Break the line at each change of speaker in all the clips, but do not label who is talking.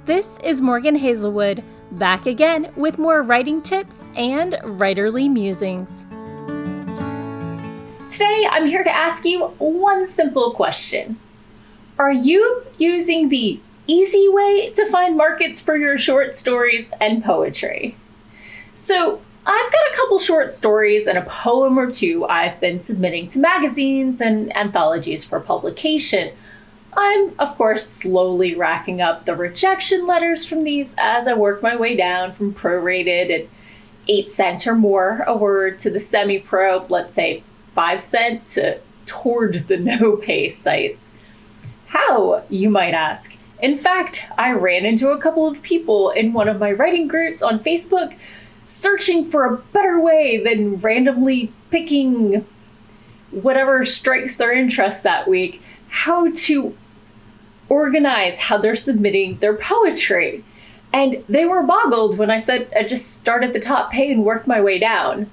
This is Morgan Hazelwood, back again with more writing tips and writerly musings. Today, I'm here to ask you one simple question. Are you using the easy way to find markets for your short stories and poetry? So, I've got a couple short stories and a poem or two I've been submitting to magazines and anthologies for publication. I'm, of course, slowly racking up the rejection letters from these as I work my way down from prorated at 8 cents or more a word to the semi-pro, let's say 5 cents, to toward the no-pay sites. How, you might ask? In fact, I ran into a couple of people in one of my writing groups on Facebook searching for a better way than randomly picking whatever strikes their interest that week, how to organize how they're submitting their poetry. And they were boggled when I said I just start at the top page and work my way down.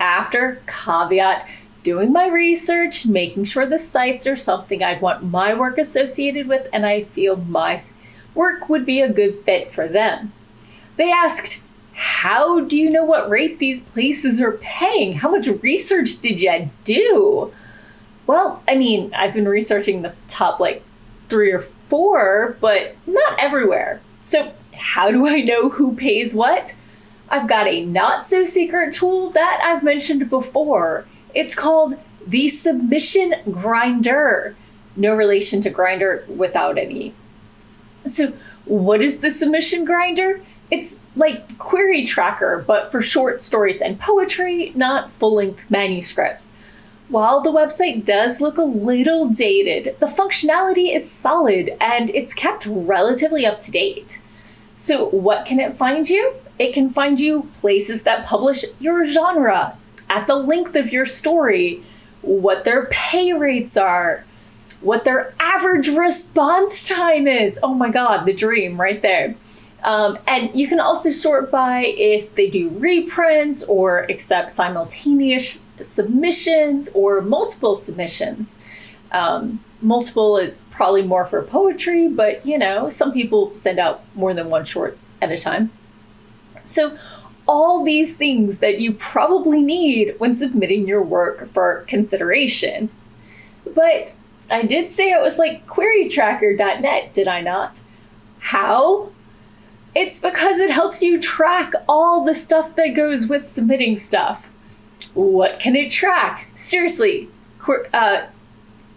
After, caveat, doing my research, making sure the sites are something I'd want my work associated with and I feel my work would be a good fit for them. They asked, how do you know what rate these places are paying? How much research did you do? Well, I mean, I've been researching the top 3 or 4, but not everywhere. So how do I know who pays what? I've got a not so secret tool that I've mentioned before. It's called the Submission Grinder. No relation to Grinder without any. So what is the Submission Grinder? It's like Query Tracker, but for short stories and poetry, not full-length manuscripts. While the website does look a little dated, the functionality is solid and it's kept relatively up to date. So what can it find you? It can find you places that publish your genre, at the length of your story, what their pay rates are, what their average response time is. Oh my God, the dream right there. And you can also sort by if they do reprints or accept simultaneous submissions or multiple submissions. Multiple is probably more for poetry, but some people send out more than one short at a time. So all these things that you probably need when submitting your work for consideration. But I did say it was like querytracker.net, did I not? How? It's because it helps you track all the stuff that goes with submitting stuff. What can it track? Seriously,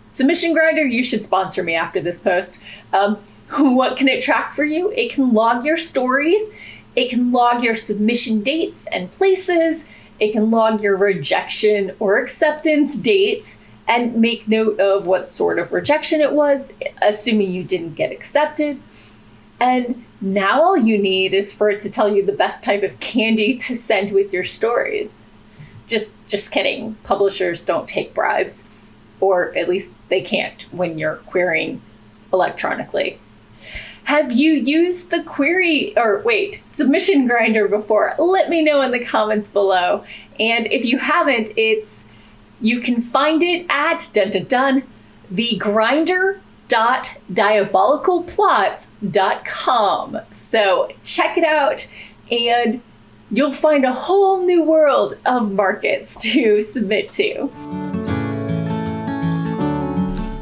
Submission Grinder, you should sponsor me after this post. What can it track for you? It can log your stories. It can log your submission dates and places. It can log your rejection or acceptance dates and make note of what sort of rejection it was, assuming you didn't get accepted. And now all you need is for it to tell you the best type of candy to send with your stories. Just kidding. Publishers don't take bribes, or at least they can't when you're querying electronically. Have you used the Submission Grinder before? Let me know in the comments below. And if you haven't, you can find it at thegrinder.diabolicalplots.com. So check it out and you'll find a whole new world of markets to submit to.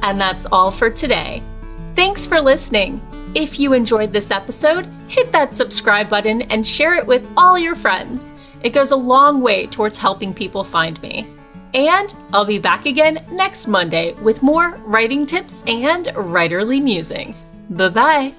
And that's all for today. Thanks for listening. If you enjoyed this episode, hit that subscribe button and share it with all your friends. It goes a long way towards helping people find me. And I'll be back again next Monday with more writing tips and writerly musings. Bye-bye.